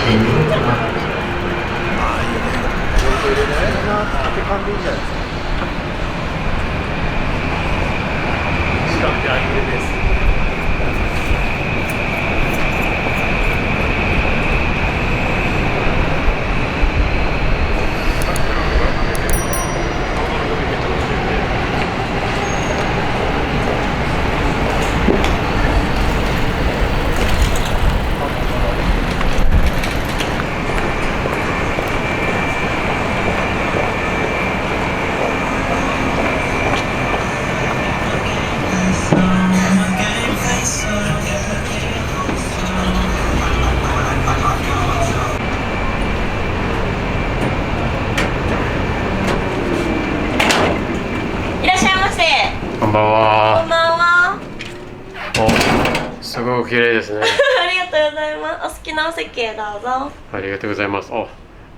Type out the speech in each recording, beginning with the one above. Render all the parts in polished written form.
入れないなって感じいいんじゃないですか。時間ってアニメです。こんばんは。こんばんは。お、すごく綺麗ですね。ありがとうございます。お好きなお席へどうぞ。ありがとうございます。お、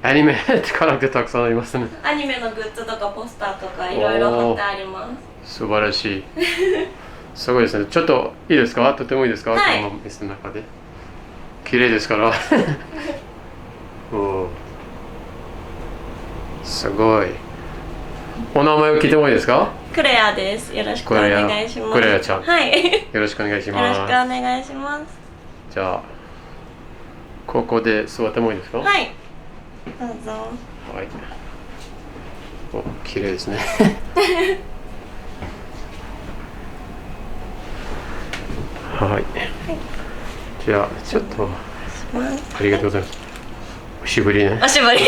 アニメってからくたくさんありますね。アニメのグッズとかポスターとかいろいろ貼ってあります。素晴らしい。すごいですね。ちょっといいですか？とてもいいですか？はい、この店の中で。綺麗ですから。お、すごい。お名前を聞いてもいいですか？クレアです。よろしくお願いします。クレアちゃん。はい。よろしくお願いしよます。ろしくお願いします。じゃあ、ここで座ってもいいですか？はい。どうぞ。はい。お、綺麗ですね。はい。じゃあ、ちょっと、ありがとうございます。おしぶりね。おしぶり。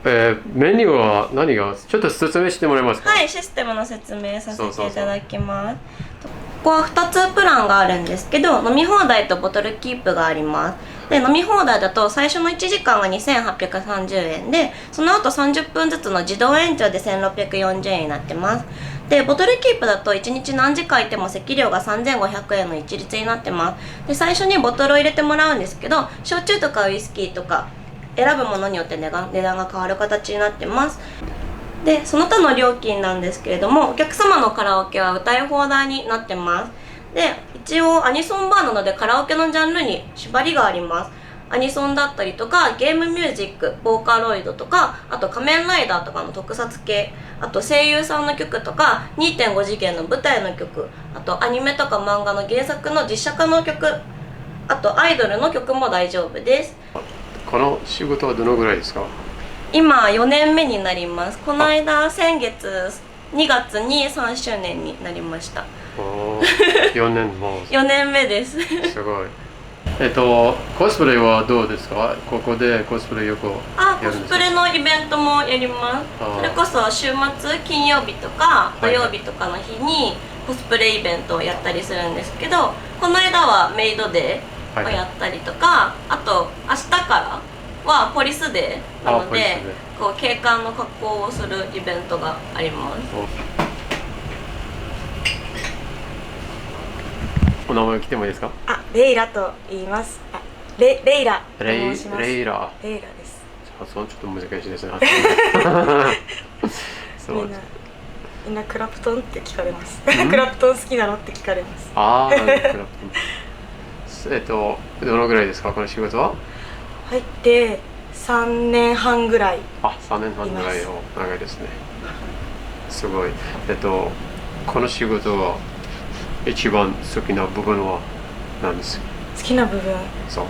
メニューは何がちょっと説明してもらえますか？はい、システムの説明させていただきます。ここは2つプランがあるんですけど、飲み放題とボトルキープがあります。で、飲み放題だと最初の1時間が2830円で、その後30分ずつの自動延長で1640円になってます。で、ボトルキープだと1日何時間いても席料が3500円の一律になってます。で、最初にボトルを入れてもらうんですけど、焼酎とかウイスキーとか選ぶものによって値段が変わる形になってます。で、その他の料金なんですけれども、お客様のカラオケは歌い放題になってます。で、一応アニソンバーなのでカラオケのジャンルに縛りがあります。アニソンだったりとか、ゲームミュージック、ボーカロイドとか、あと仮面ライダーとかの特撮系、あと声優さんの曲とか、2.5 次元の舞台の曲、あとアニメとか漫画の原作の実写化の曲、あとアイドルの曲も大丈夫です。この仕事はどのぐらいですか？今4年目になります。この間先月2月に3周年になりました。お、4年も4年目です。すごい。コスプレはどうですか？ここでコスプレよくやコるんですか？スプレのイベントもやります。それこそ週末金曜日とか土曜日とかの日にコスプレイベントをやったりするんですけど、この間はメイドデーをやったりとか、あと明日からはポリスデーなので、こう警官の格好をするイベントがあります。お名前を聞いてもいいですか？レイラと言います。レイラと申します。レイラです。発音ちょっと難しいですね。みんなクラプトンって聞かれます。クラプトン好きなのって聞かれます。ああ、クラプトン。どのぐらいですか、この仕事は？入って3年半ぐらい。3年半ぐらいの長いですね。すごい。この仕事は一番好きな部分は何ですか？好きな部分。そう。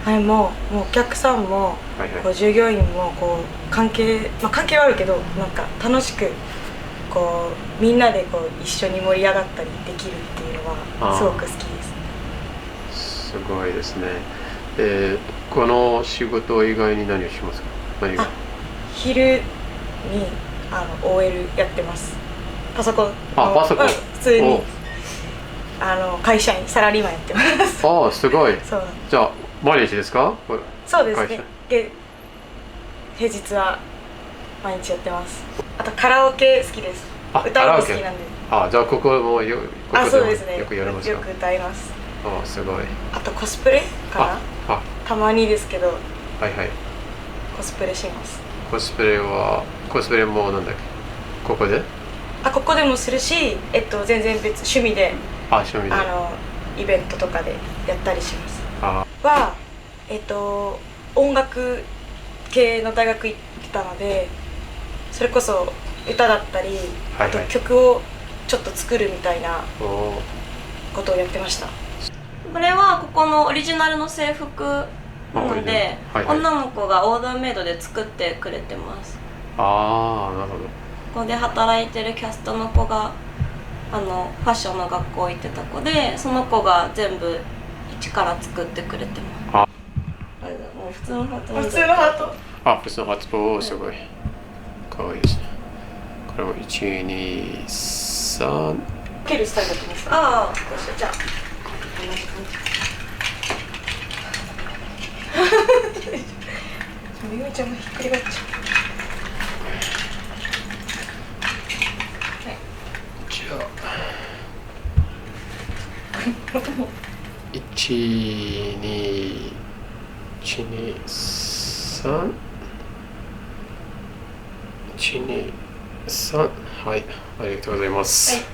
はい、もうお客さんも、こう従業員もこう関係はあるけど、なんか楽しくこうみんなでこう一緒に盛り上がったりできるっていうのはすごく好きです。すごいですね。この仕事以外に何をしますか？昼にOL やってます。パソコン。パソコン。普通に会社員サラリーマンやってます。すごい。そう。じゃあ毎日ですか？そうですね。平日は毎日やってます。あとカラオケ好きです。歌うの好きなんで。じゃあここもよそうですね。よくやりますか？よく歌います。すごい。あとコスプレかな？たまにですけど。はいはい。コスプレします。コスプレもなんだっけ？ここで？ここでもするし、全然別趣味で。趣味で。イベントとかでやったりします。あは音楽系の大学行ってたので、それこそ歌だったり、はいはい、あと曲をちょっと作るみたいなことをやってました。これはここのオリジナルの制服なので、はいはい、女の子がオーダーメイドで作ってくれてます。ああ、なるほど。ここで働いてるキャストの子がファッションの学校行ってた子で、その子が全部一から作ってくれてます。もう普通のハート。普通のハート。あ、普通のハート、すごい。かわいいですね。これも1、2、3。蹴るスタイルだと思います。ああ、じゃあ。みゆみちゃんもひっくり返っちゃう。じゃあ1、2、1、2、3、1、2、3、はい、ありがとうございます。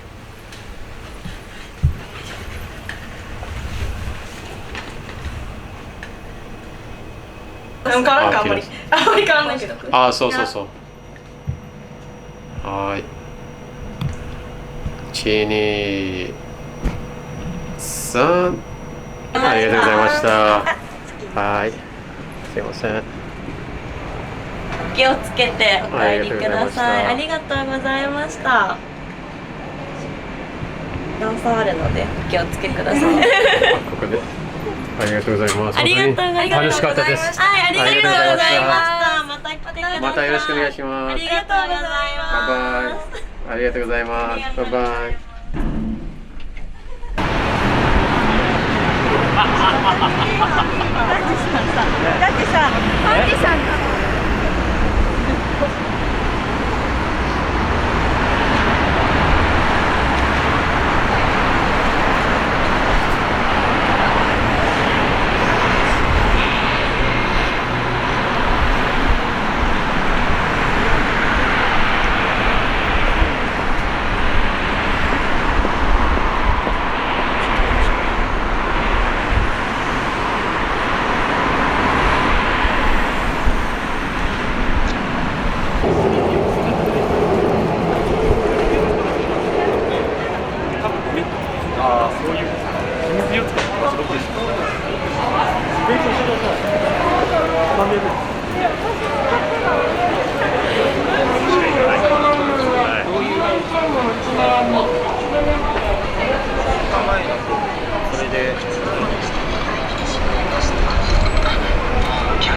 はい、変わらんか、あんまり変わらないけど。あ、そうそうそう。はい。1、2、3。ありがとうございました。はい。すいません。気をつけてお帰りください。ありがとうございました。段差あるので気をつけください。ここで。ありがとうございます。ありがとうございます。楽しかったです。はい、ありがとうございました。また来てください。またよろしくお願いします。ありがとうございます。バイバイ。ありがとうございます。バイバイ。だってさ、パンチさんなの。ああ、そういう